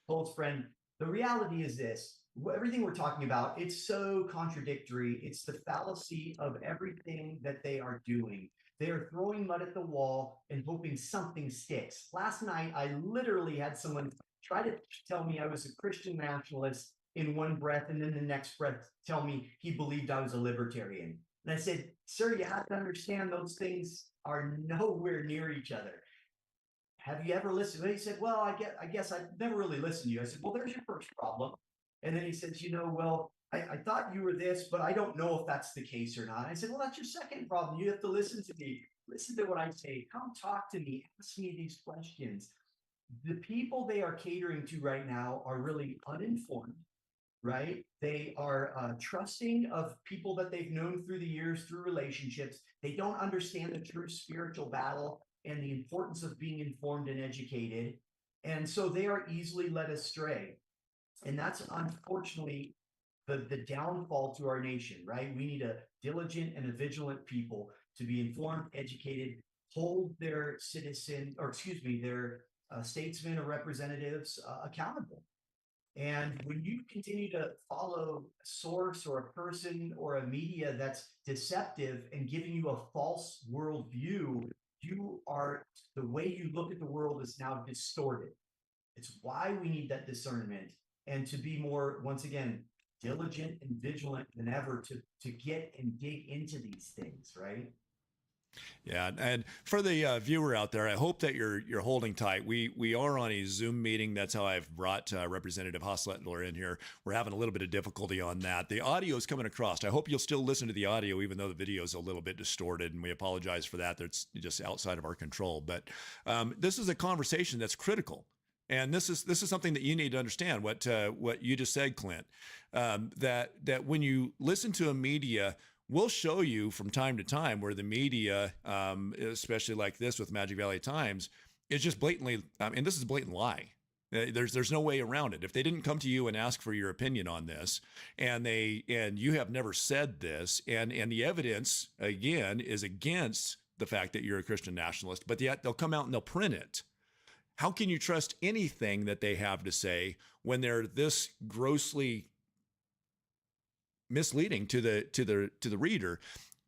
close friend. The reality is this: everything we're talking about, it's so contradictory. It's the fallacy of everything that they are doing. They are throwing mud at the wall and hoping something sticks. Last night, I literally had someone try to tell me I was a Christian nationalist in one breath, and then the next breath tell me he believed I was a libertarian. And I said, sir, you have to understand those things are nowhere near each other. Have you ever listened? And he said, well, I guess I've never really listened to you. I said, well, there's your first problem. And then he says, well, I thought you were this, but I don't know if that's the case or not. I said, well, that's your second problem. You have to listen to me. Listen to what I say. Come talk to me. Ask me these questions. The people they are catering to right now are really uninformed, right? They are trusting of people that they've known through the years, through relationships. They don't understand the true spiritual battle and the importance of being informed and educated. And so they are easily led astray. And that's unfortunately the downfall to our nation, right? We need a diligent and a vigilant people to be informed, educated, hold their their statesmen or representatives accountable. And when you continue to follow a source or a person or a media that's deceptive and giving you a false worldview, the way you look at the world is now distorted. It's why we need that discernment, and to be more, once again, diligent and vigilant than ever to get and dig into these things, right? Yeah, and for the viewer out there, I hope that you're holding tight. We are on a Zoom meeting. That's how I've brought Representative Hostetler in here. We're having a little bit of difficulty on that. The audio is coming across. I hope you'll still listen to the audio, even though the video is a little bit distorted, and we apologize for that. That's just outside of our control. But this is a conversation that's critical. And this is something that you need to understand. What you just said, Clint, that when you listen to a media, we'll show you from time to time where the media, especially like this with Magic Valley Times, is just blatantly, and this is a blatant lie. There's no way around it. If they didn't come to you and ask for your opinion on this, and you have never said this, and the evidence again is against the fact that you're a Christian nationalist, but yet they'll come out and they'll print it. How can you trust anything that they have to say when they're this grossly misleading to the reader?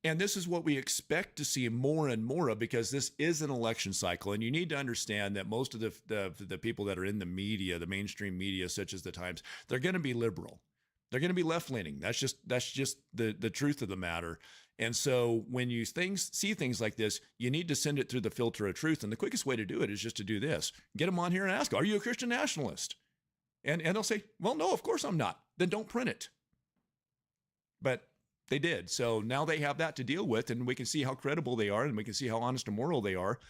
And this is what we expect to see more and more of, because this is an election cycle. And you need to understand that most of the people that are in the media, the mainstream media, such as the Times, they're going to be liberal. They're going to be left-leaning. That's just the truth of the matter. And so when you see things like this, you need to send it through the filter of truth. And the quickest way to do it is just to do this. Get them on here and ask, are you a Christian nationalist? And they'll say, well, no, of course I'm not. Then don't print it. But they did. So now they have that to deal with, and we can see how credible they are, and we can see how honest and moral they are,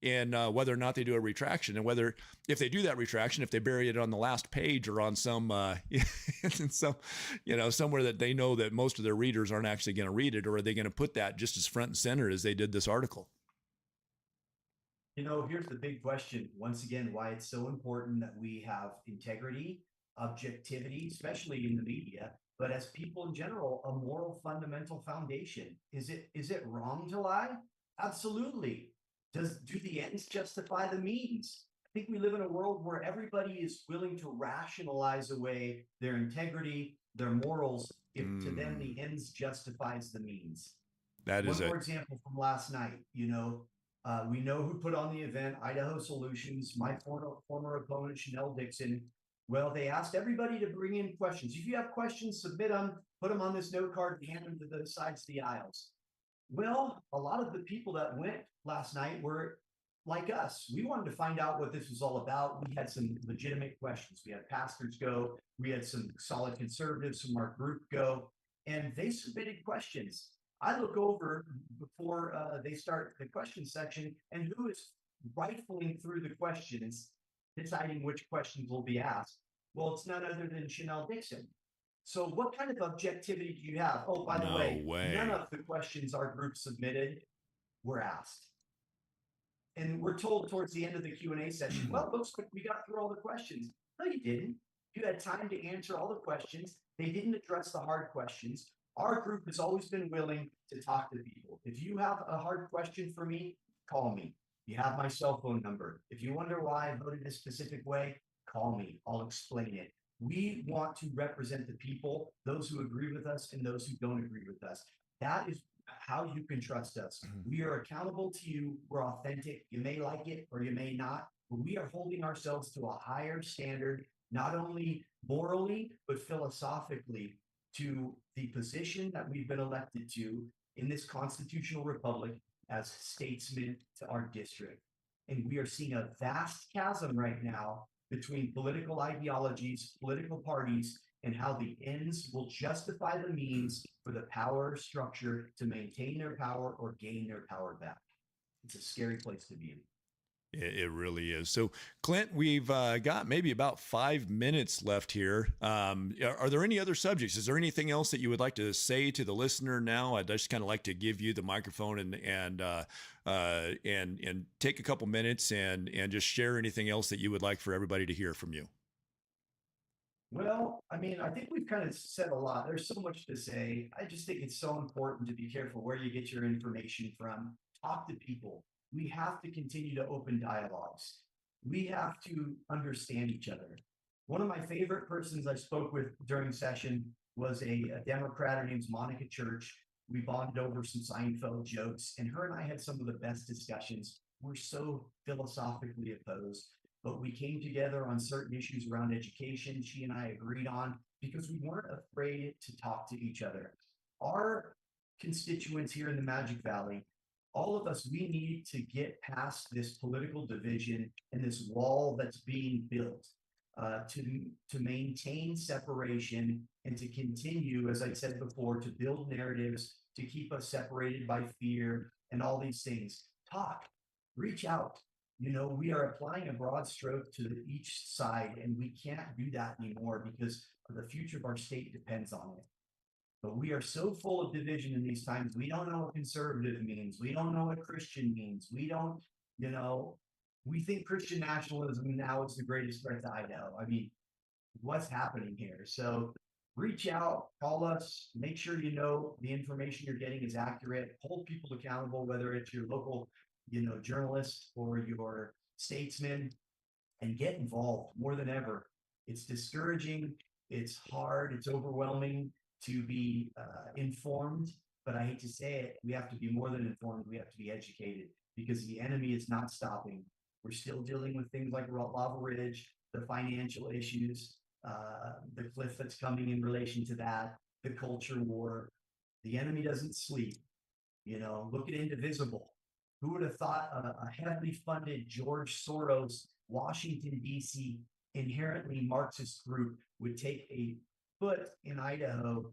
and whether or not they do a retraction, and whether, if they do that retraction, if they bury it on the last page or on some somewhere that they know that most of their readers aren't actually going to read it, or are they going to put that just as front and center as they did this article? Here's the big question. Once again, why it's so important that we have integrity, objectivity, especially in the media, but as people in general, a moral fundamental foundation. Is it wrong to lie? Absolutely. Do the ends justify the means? I think we live in a world where everybody is willing to rationalize away their integrity, their morals, if to them the ends justifies the means. That is one more example from last night. We know who put on the event, Idaho Solutions, my former opponent, Chanel Dixon. Well, they asked everybody to bring in questions. If you have questions, submit them, put them on this note card, and hand them to the sides of the aisles. Well, a lot of the people that went last night were like us. We wanted to find out what this was all about. We had some legitimate questions. We had pastors go. We had some solid conservatives from our group go, and they submitted questions. I look over before they start the question section, and who is rifling through the questions, deciding which questions will be asked. Well, it's none other than Chanel Dixon. So what kind of objectivity do you have? Oh, by the No way, way. none of the questions our group submitted were asked. And we're told towards the end of the Q&A session, well, it looks like we got through all the questions. No, you didn't. You had time to answer all the questions. They didn't address the hard questions. Our group has always been willing to talk to people. If you have a hard question for me, call me. You have my cell phone number. If you wonder why I voted a specific way, call me. I'll explain it. We want to represent the people, those who agree with us and those who don't agree with us. That is how you can trust us. We are accountable to you. We're authentic. You may like it or you may not, but we are holding ourselves to a higher standard, not only morally, but philosophically, to the position that we've been elected to in this constitutional republic as statesmen to our district. And we are seeing a vast chasm right now between political ideologies, political parties, and how the ends will justify the means for the power structure to maintain their power or gain their power back. It's a scary place to be in. It really is. So, Clint, we've got maybe about 5 minutes left here. Are there any other subjects? Is there anything else that you would like to say to the listener now? I'd just kind of like to give you the microphone and take a couple minutes and just share anything else that you would like for everybody to hear from you. Well, I mean, I think we've kind of said a lot. There's so much to say. I just think it's so important to be careful where you get your information from. Talk to people. We have to continue to open dialogues. We have to understand each other. One of my favorite persons I spoke with during session was a Democrat. Her name's Monica Church. We bonded over some Seinfeld jokes, and her and I had some of the best discussions. We're so philosophically opposed, but we came together on certain issues around education she and I agreed on because we weren't afraid to talk to each other. Our constituents here in the Magic Valley, all of us, we need to get past this political division and this wall that's being built to maintain separation and to continue, as I said before, to build narratives to keep us separated by fear and all these things. Talk, reach out. You know, we are applying a broad stroke to each side, and we can't do that anymore because the future of our state depends on it. But we are so full of division in these times. We don't know what conservative means. We don't know what Christian means. We don't, you know, we think Christian nationalism now is the greatest threat to Idaho. I mean, what's happening here? So reach out, call us, make sure you know the information you're getting is accurate, hold people accountable, whether it's your local, you know, journalist or your statesman, and get involved more than ever. It's discouraging. It's hard. It's overwhelming to be informed, but I hate to say it, we have to be more than informed. We have to be educated because the enemy is not stopping. We're still dealing with things like Lava Ridge, the financial issues, the cliff that's coming in relation to that, the culture war. The enemy doesn't sleep. You know, look at Indivisible. Who would have thought a heavily funded George Soros, Washington, D.C., inherently Marxist group would take a foot in Idaho,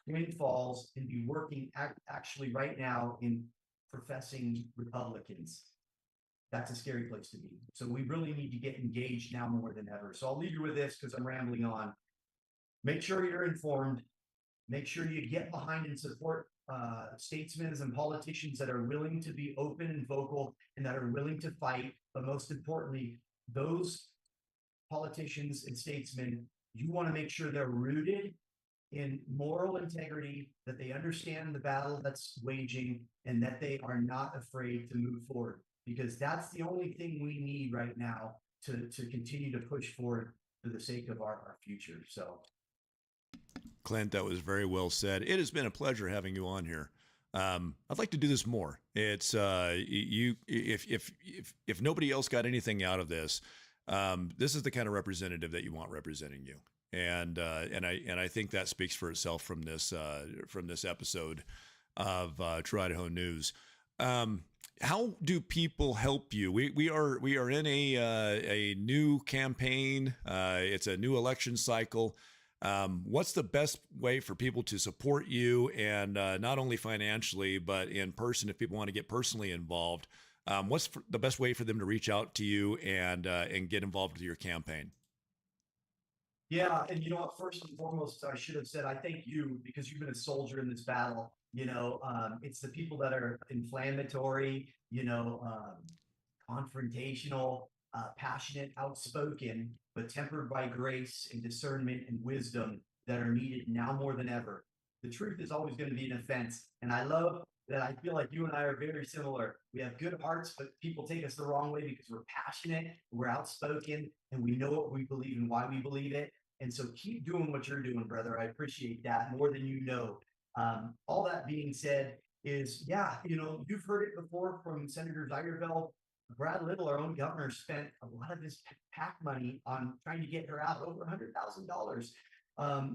Twin Falls, and be working actually right now in professing Republicans? That's a scary place to be. So we really need to get engaged now more than ever. So I'll leave you with this because I'm rambling on. Make sure you're informed. Make sure you get behind and support statesmen and politicians that are willing to be open and vocal and that are willing to fight. But most importantly, those politicians and statesmen, you want to make sure they're rooted in moral integrity, that they understand the battle that's waging, and that they are not afraid to move forward, because that's the only thing we need right now to continue to push forward for the sake of our future. So, Clint, that was very well said. It has been a pleasure having you on here. I'd like to do this more. It's if nobody else got anything out of this, this is the kind of representative that you want representing you. And I think that speaks for itself from this episode of True Idaho News. How do people help you? We are in a new campaign. It's a new election cycle. What's the best way for people to support you, and not only financially but in person if people want to get personally involved? What's the best way for them to reach out to you and get involved with your campaign? Yeah, and you know what? First and foremost, I should have said I thank you because you've been a soldier in this battle. It's the people that are inflammatory, confrontational, passionate, outspoken, but tempered by grace and discernment and wisdom that are needed now more than ever. The truth is always going to be an offense. And I love that I feel like you and I are very similar. We have good hearts, but people take us the wrong way because we're passionate, we're outspoken, and we know what we believe and why we believe it. And so keep doing what you're doing, brother. I appreciate that more than you know. All that being said, is yeah, you've heard it before from Senator Zyerveld. Brad Little, our own governor, spent a lot of his PAC money on trying to get her out, over $100,000.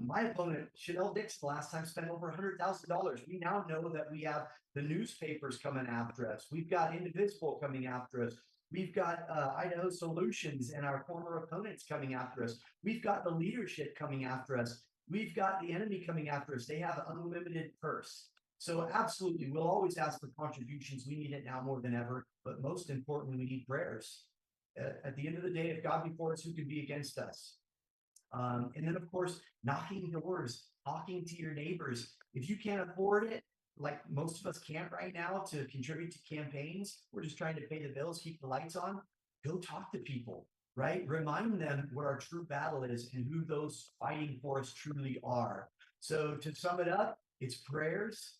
My opponent, Chanel Dix, the last time spent over $100,000. We now know that we have the newspapers coming after us. We've got Indivisible coming after us. We've got Idaho Solutions and our former opponents coming after us. We've got the leadership coming after us. We've got the enemy coming after us. They have an unlimited purse. So absolutely, we'll always ask for contributions. We need it now more than ever. But most importantly, we need prayers. At the end of the day, if God be for us, who can be against us? And then, of course, knocking doors, talking to your neighbors. If you can't afford it, like most of us can't right now, to contribute to campaigns, we're just trying to pay the bills, keep the lights on. Go talk to people, right? Remind them what our true battle is and who those fighting for us truly are. So to sum it up, it's prayers,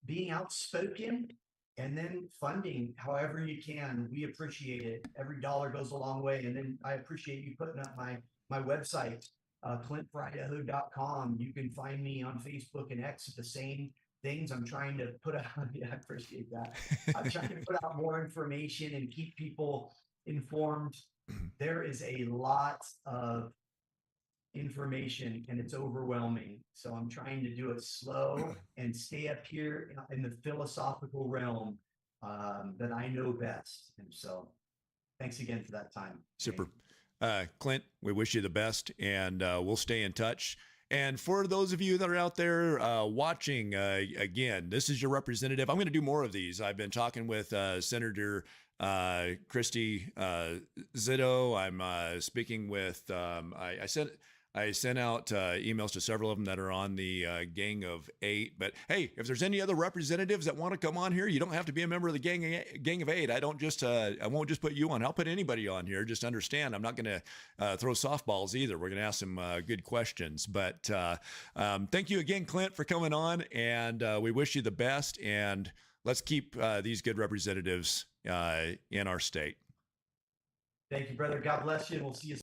being outspoken, and then funding however you can. We appreciate it. Every dollar goes a long way. And then I appreciate you putting up my website, clintforidaho.com. You can find me on Facebook and X at the same things. I'm trying to put out, yeah, I appreciate that. I'm trying to put out more information and keep people informed. There is a lot of information and it's overwhelming. So I'm trying to do it slow and stay up here in the philosophical realm that I know best. And so thanks again for that time. Super. Clint, we wish you the best, and we'll stay in touch. And for those of you that are out there watching, again, this is your representative. I'm going to do more of these. I've been talking with Senator Christy Zitto. I'm speaking with, I sent out emails to several of them that are on the Gang of Eight. But hey, if there's any other representatives that want to come on here, you don't have to be a member of the Gang of Eight. I won't just put you on. I'll put anybody on here. Just understand, I'm not going to throw softballs either. We're going to ask some good questions. But thank you again, Clint, for coming on, and we wish you the best. And let's keep these good representatives in our state. Thank you, brother. God bless you, and we'll see you soon.